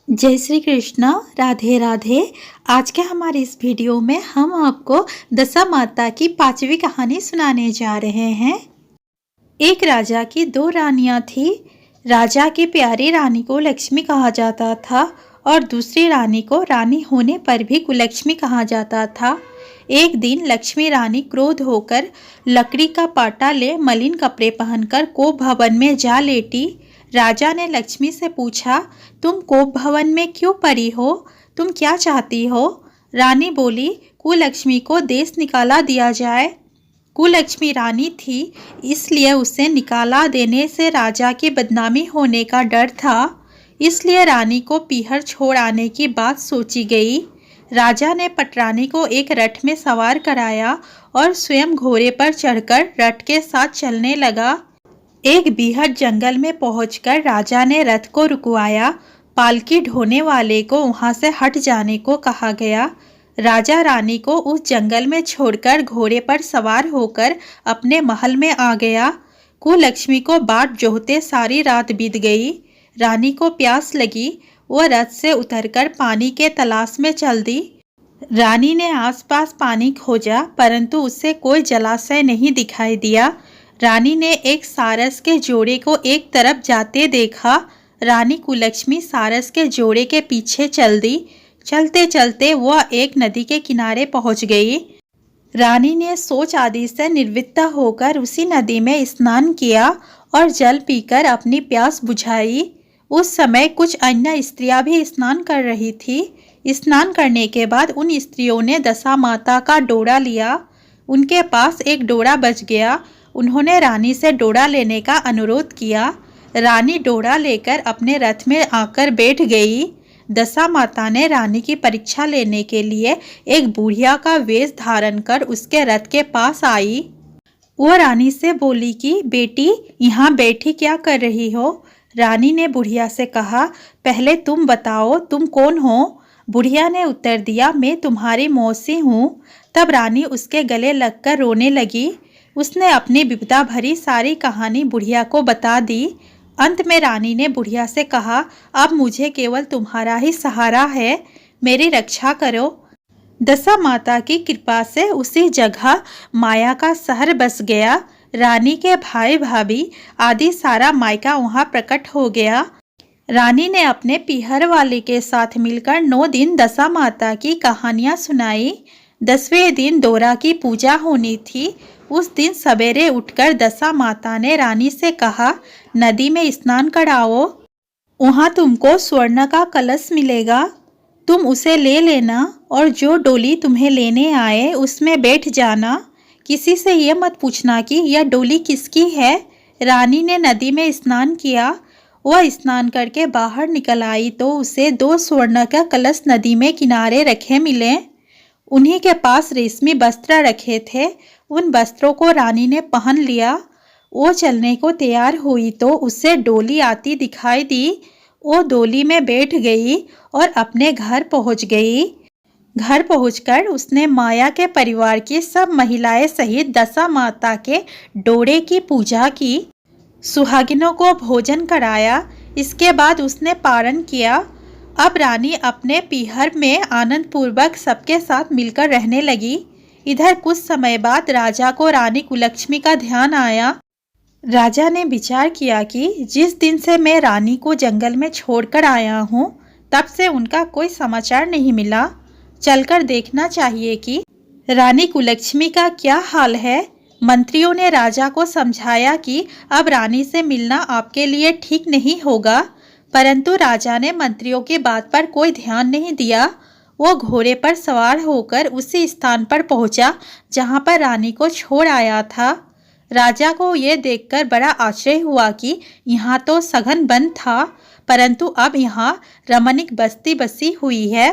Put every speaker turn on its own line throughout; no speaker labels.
जय श्री कृष्ण। राधे राधे। आज के हमारे इस वीडियो में हम आपको दशा माता की 5वीं कहानी सुनाने जा रहे हैं। एक राजा की 2 रानियां थी। राजा की प्यारी रानी को लक्ष्मी कहा जाता था और दूसरी रानी को रानी होने पर भी कुलक्ष्मी कहा जाता था। एक दिन लक्ष्मी रानी क्रोध होकर लकड़ी का पाटा ले मलिन कपड़े पहनकर कोप भवन में जा लेटी। राजा ने लक्ष्मी से पूछा, तुम कोप भवन में क्यों पड़ी हो? तुम क्या चाहती हो? रानी बोली, कुलक्ष्मी को देश निकाला दिया जाए। कुलक्ष्मी रानी थी, इसलिए उसे निकाला देने से राजा की बदनामी होने का डर था। इसलिए रानी को पीहर छोड़ आने की बात सोची गई। राजा ने पटरानी को एक रथ में सवार कराया और स्वयं घोड़े पर चढ़कर रथ के साथ चलने लगा। एक बीहड़ जंगल में पहुंचकर राजा ने रथ को रुकवाया। पालकी ढोने वाले को वहां से हट जाने को कहा गया। राजा रानी को उस जंगल में छोड़कर घोड़े पर सवार होकर अपने महल में आ गया। कुलक्ष्मी को बाट जोहते सारी रात बीत गई। रानी को प्यास लगी। वो रथ से उतरकर पानी के तलाश में चल दी। रानी ने आसपास पानी खोजा, परंतु उससे कोई जलाशय नहीं दिखाई दिया। रानी ने एक सारस के जोड़े को एक तरफ जाते देखा। रानी कुलक्ष्मी सारस के जोड़े के पीछे चल दी। चलते चलते वह एक नदी के किनारे पहुंच गई। रानी ने सोच आदि से निर्वृत्त होकर उसी नदी में स्नान किया और जल पीकर अपनी प्यास बुझाई। उस समय कुछ अन्य स्त्रियां भी स्नान कर रही थी। स्नान करने के बाद उन स्त्रियों ने दशा माता का डोरा लिया। उनके पास एक डोरा बच गया। उन्होंने रानी से डोरा लेने का अनुरोध किया। रानी डोरा लेकर अपने रथ में आकर बैठ गई। दशा माता ने रानी की परीक्षा लेने के लिए एक बुढ़िया का वेश धारण कर उसके रथ के पास आई। वो रानी से बोली कि बेटी, यहाँ बैठी क्या कर रही हो? रानी ने बुढ़िया से कहा, पहले तुम बताओ, तुम कौन हो? बुढ़िया ने उत्तर दिया, मैं तुम्हारी मौसी हूँ। तब रानी उसके गले लगकर रोने लगी। उसने अपनी विपदा भरी सारी कहानी बुढ़िया को बता दी। अंत में रानी ने बुढ़िया से कहा, अब मुझे केवल तुम्हारा ही सहारा है, मेरी रक्षा करो। दशा माता की कृपा से उसी जगह माया का शहर बस गया। रानी के भाई भाभी आदि सारा मायका वहां प्रकट हो गया। रानी ने अपने पीहर वाले के साथ मिलकर 9 दिन दशा माता की कहानियां सुनाई। 10वें दिन दोरा की पूजा होनी थी। उस दिन सवेरे उठकर दशा माता ने रानी से कहा, नदी में स्नान कराओ, वहाँ तुमको स्वर्ण का कलश मिलेगा, तुम उसे ले लेना और जो डोली तुम्हें लेने आए उसमें बैठ जाना। किसी से ये मत पूछना कि यह डोली किसकी है। रानी ने नदी में स्नान किया। वह स्नान करके बाहर निकल आई तो उसे 2 स्वर्ण का कलश नदी में किनारे रखे मिले। उन्हीं के पास रेशमी वस्त्र रखे थे। उन वस्त्रों को रानी ने पहन लिया। वो चलने को तैयार हुई तो उसे डोली आती दिखाई दी। वो डोली में बैठ गई और अपने घर पहुंच गई। घर पहुंचकर उसने माया के परिवार की सब महिलाएं सहित दशा माता के डोरे की पूजा की। सुहागिनों को भोजन कराया। इसके बाद उसने पारण किया। अब रानी अपने पीहर में आनंद पूर्वक सबके साथ मिलकर रहने लगी। इधर कुछ समय बाद राजा को रानी कुलक्ष्मी का ध्यान आया। राजा ने विचार किया कि जिस दिन से मैं रानी को जंगल में छोड़कर आया हूँ, तब से उनका कोई समाचार नहीं मिला। चलकर देखना चाहिए कि रानी कुलक्ष्मी का क्या हाल है। मंत्रियों ने राजा को समझाया कि अब रानी से मिलना आपके लिए ठीक नहीं होगा, परंतु राजा ने मंत्रियों की बात पर कोई ध्यान नहीं दिया। वो घोड़े पर सवार होकर उसी स्थान पर पहुंचा जहां पर रानी को छोड़ आया था। राजा को यह देखकर बड़ा आश्चर्य हुआ कि यहाँ तो सघन वन था, परंतु अब यहाँ रमणीक बस्ती बसी हुई है।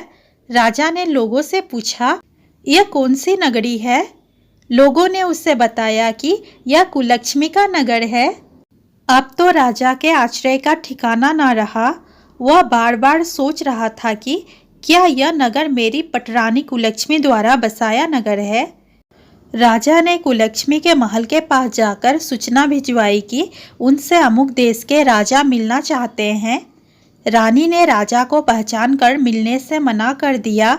राजा ने लोगों से पूछा, यह कौन सी नगरी है? लोगों ने उससे बताया कि यह कुलक्ष्मी का नगर है। अब तो राजा के आश्चर्य का ठिकाना न रहा। वह बार बार सोच रहा था कि क्या यह नगर मेरी पटरानी कुलक्ष्मी द्वारा बसाया नगर है। राजा ने कुलक्ष्मी के महल के पास जाकर सूचना भिजवाई कि उनसे अमुक देश के राजा मिलना चाहते हैं। रानी ने राजा को पहचान कर मिलने से मना कर दिया,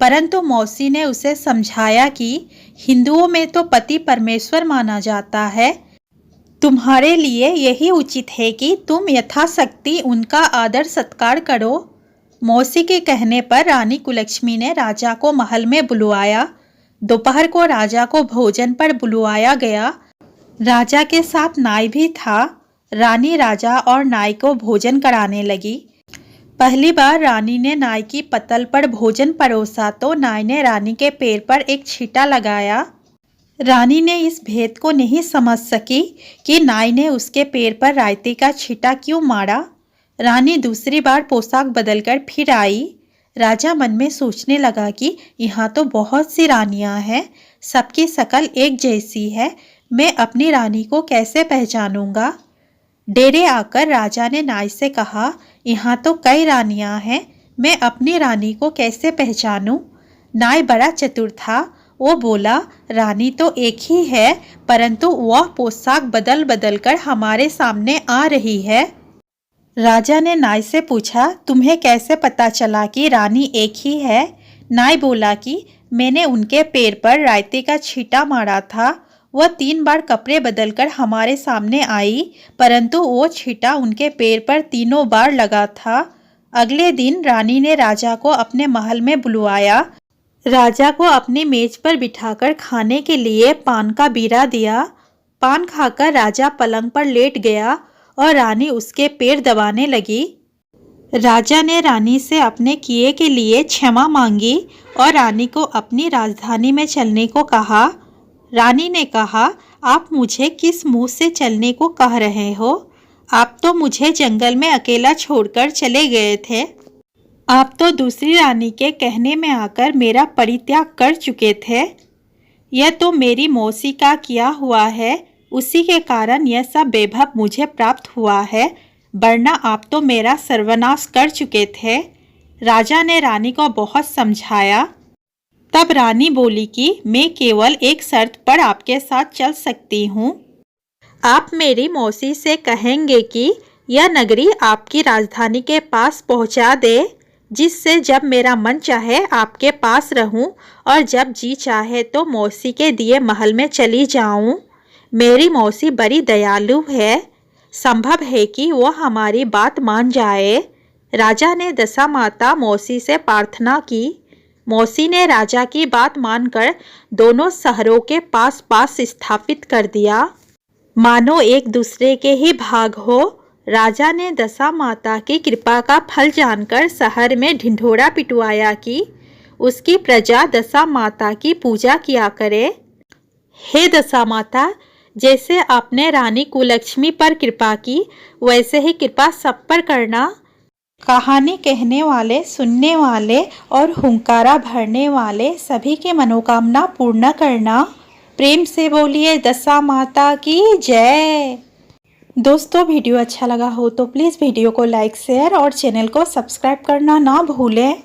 परंतु मौसी ने उसे समझाया कि हिंदुओं में तो पति परमेश्वर माना जाता है। तुम्हारे लिए यही उचित है कि तुम यथाशक्ति उनका आदर सत्कार करो। मौसी के कहने पर रानी कुलक्ष्मी ने राजा को महल में बुलवाया। दोपहर को राजा को भोजन पर बुलवाया गया। राजा के साथ नाई भी था। रानी राजा और नाई को भोजन कराने लगी। पहली बार रानी ने नाई की पतल पर भोजन परोसा तो नाई ने रानी के पैर पर एक छींटा लगाया। रानी ने इस भेद को नहीं समझ सकी कि नाई ने उसके पैर पर रायते का छींटा क्यों मारा। रानी दूसरी बार पोशाक बदलकर फिर आई। राजा मन में सोचने लगा कि यहाँ तो बहुत सी रानियाँ हैं, सबकी शक्ल एक जैसी है, मैं अपनी रानी को कैसे पहचानूंगा। डेरे आकर राजा ने नाई से कहा, यहाँ तो कई रानियाँ हैं, मैं अपनी रानी को कैसे पहचानूं। नाई बड़ा चतुर था। वो बोला, रानी तो एक ही है, परंतु वह पोशाक बदल बदल कर हमारे सामने आ रही है। राजा ने नाई से पूछा, तुम्हें कैसे पता चला कि रानी एक ही है। नाई बोला कि मैंने उनके पैर पर रायते का छींटा मारा था। वह 3 बार कपड़े बदलकर हमारे सामने आई, परंतु वो छींटा उनके पैर पर तीनों बार लगा था। अगले दिन रानी ने राजा को अपने महल में बुलवाया। राजा को अपनी मेज पर बिठाकर खाने के लिए पान का बीरा दिया। पान खाकर राजा पलंग पर लेट गया और रानी उसके पैर दबाने लगी। राजा ने रानी से अपने किए के लिए क्षमा मांगी और रानी को अपनी राजधानी में चलने को कहा। रानी ने कहा, आप मुझे किस मुंह से चलने को कह रहे हो? आप तो मुझे जंगल में अकेला छोड़कर चले गए थे। आप तो दूसरी रानी के कहने में आकर मेरा परित्याग कर चुके थे। यह तो मेरी मौसी का किया हुआ है, उसी के कारण यह सब वैभव मुझे प्राप्त हुआ है, वरना आप तो मेरा सर्वनाश कर चुके थे। राजा ने रानी को बहुत समझाया। तब रानी बोली कि मैं केवल एक शर्त पर आपके साथ चल सकती हूँ। आप मेरी मौसी से कहेंगे कि यह नगरी आपकी राजधानी के पास पहुँचा दे, जिससे जब मेरा मन चाहे आपके पास रहूं और जब जी चाहे तो मौसी के दिए महल में चली जाऊं। मेरी मौसी बड़ी दयालु है, संभव है कि वो हमारी बात मान जाए। राजा ने दशा माता मौसी से प्रार्थना की। मौसी ने राजा की बात मानकर दोनों शहरों के पास पास स्थापित कर दिया, मानो एक दूसरे के ही भाग हो। राजा ने दशा माता की कृपा का फल जानकर शहर में ढिंढोरा पिटवाया कि उसकी प्रजा दशा माता की पूजा किया करे। हे दशा माता, जैसे आपने रानी कुलक्ष्मी पर कृपा की, वैसे ही कृपा सब पर करना। कहानी कहने वाले, सुनने वाले और हुंकारा भरने वाले सभी की मनोकामना पूर्ण करना। प्रेम से बोलिए दशा माता की जय। दोस्तों, वीडियो अच्छा लगा हो तो प्लीज़ वीडियो को लाइक, शेयर और चैनल को सब्सक्राइब करना ना भूलें।